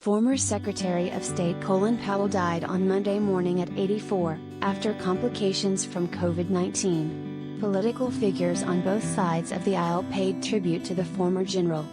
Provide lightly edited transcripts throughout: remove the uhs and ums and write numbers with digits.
Former Secretary of State Colin Powell died on Monday morning at 84, after complications from COVID-19. Political figures on both sides of the aisle paid tribute to the former general.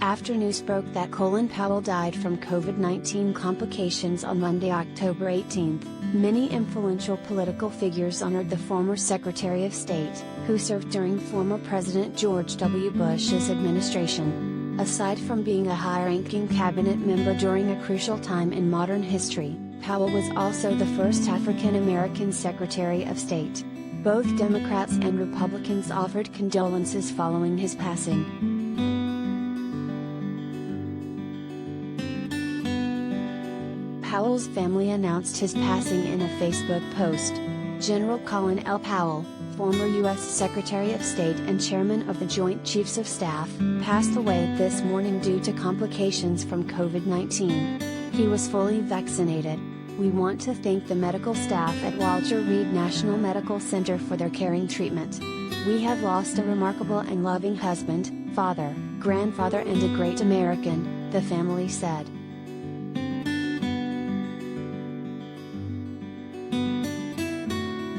After news broke that Colin Powell died from COVID-19 complications on Monday, October 18, many influential political figures honored the former Secretary of State, who served during former President George W. Bush's administration. Aside from being a high-ranking cabinet member during a crucial time in modern history, Powell was also the first African-American Secretary of State. Both Democrats and Republicans offered condolences following his passing. Powell's family announced his passing in a Facebook post. General Colin Powell, former U.S. Secretary of State and Chairman of the Joint Chiefs of Staff, passed away this morning due to complications from COVID-19. He was fully vaccinated. We want to thank the medical staff at Walter Reed National Medical Center for their caring treatment. We have lost a remarkable and loving husband, father, grandfather and a great American, the family said.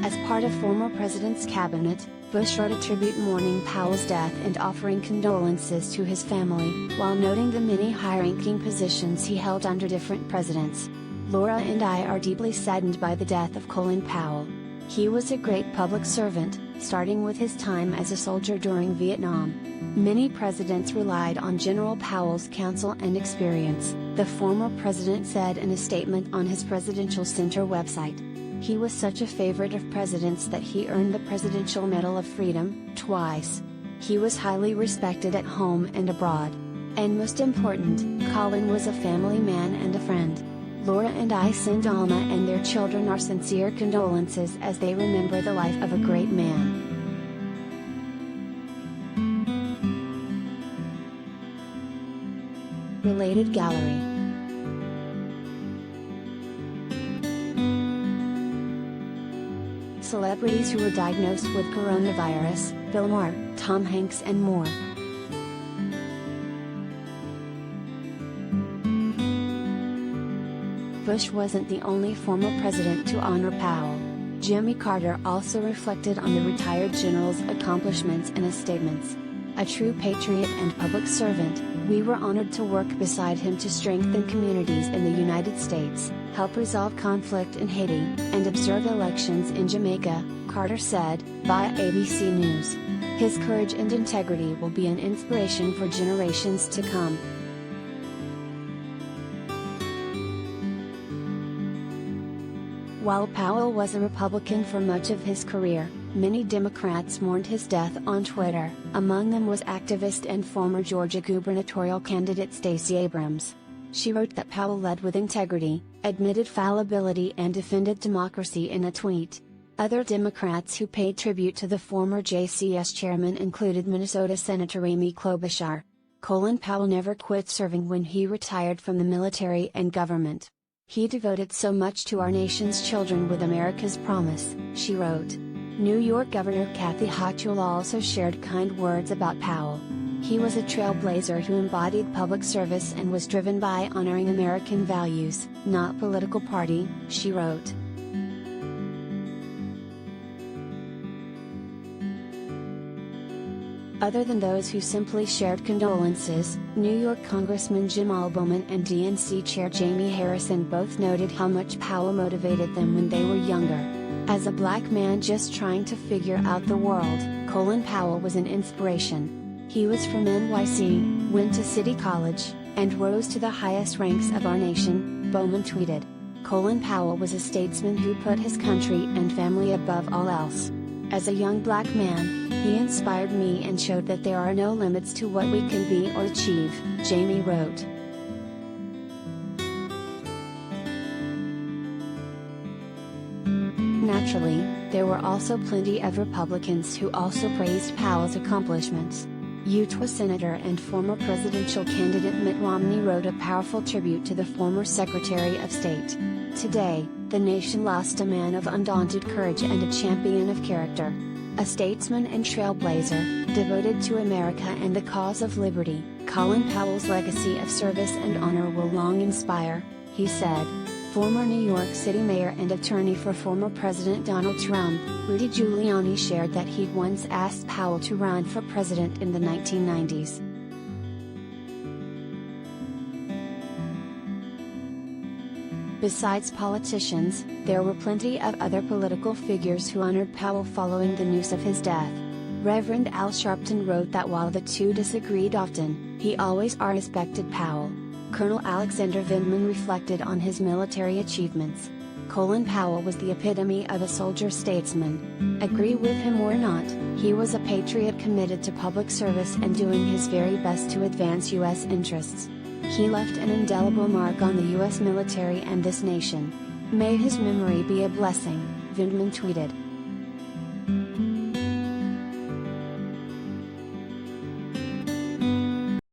As part of former president's cabinet, Bush wrote a tribute mourning Powell's death and offering condolences to his family, while noting the many high-ranking positions he held under different presidents. Laura and I are deeply saddened by the death of Colin Powell. He was a great public servant, starting with his time as a soldier during Vietnam. Many presidents relied on General Powell's counsel and experience, the former president said in a statement on his Presidential Center website. He was such a favorite of presidents that he earned the Presidential Medal of Freedom twice. He was highly respected at home and abroad. And most important, Colin was a family man and a friend. Laura and I send Alma and their children our sincere condolences as they remember the life of a great man. Related gallery. Celebrities who were diagnosed with coronavirus: Bill Maher, Tom Hanks and more. Bush wasn't the only former president to honor Powell. Jimmy Carter also reflected on the retired general's accomplishments in his statements. A true patriot and public servant, we were honored to work beside him to strengthen communities in the United States, help resolve conflict in Haiti, and observe elections in Jamaica, Carter said, via ABC News. His courage and integrity will be an inspiration for generations to come. While Powell was a Republican for much of his career, many Democrats mourned his death on Twitter. Among them was activist and former Georgia gubernatorial candidate Stacey Abrams. She wrote that Powell led with integrity, admitted fallibility and defended democracy in a tweet. Other Democrats who paid tribute to the former JCS chairman included Minnesota Senator Amy Klobuchar. Colin Powell never quit serving when he retired from the military and government. He devoted so much to our nation's children with America's promise, she wrote. New York Governor Kathy Hochul also shared kind words about Powell. He was a trailblazer who embodied public service and was driven by honoring American values, not political party, she wrote. Other than those who simply shared condolences, New York Congressman Jim Alboman and DNC Chair Jamie Harrison both noted how much Powell motivated them when they were younger. As a black man just trying to figure out the world, Colin Powell was an inspiration. He was from NYC, went to City College, and rose to the highest ranks of our nation, Bowman tweeted. Colin Powell was a statesman who put his country and family above all else. As a young black man, he inspired me and showed that there are no limits to what we can be or achieve, Jamie wrote. Naturally, there were also plenty of Republicans who also praised Powell's accomplishments. Utah Senator and former presidential candidate Mitt Romney wrote a powerful tribute to the former Secretary of State. Today, the nation lost a man of undaunted courage and a champion of character. A statesman and trailblazer, devoted to America and the cause of liberty, Colin Powell's legacy of service and honor will long inspire, he said. Former New York City mayor and attorney for former President Donald Trump, Rudy Giuliani shared that he'd once asked Powell to run for president in the 1990s. Besides politicians, there were plenty of other political figures who honored Powell following the news of his death. Reverend Al Sharpton wrote that while the two disagreed often, he always respected Powell. Colonel Alexander Vindman reflected on his military achievements. Colin Powell was the epitome of a soldier-statesman. Agree with him or not, he was a patriot committed to public service and doing his very best to advance U.S. interests. He left an indelible mark on the U.S. military and this nation. May his memory be a blessing, Vindman tweeted.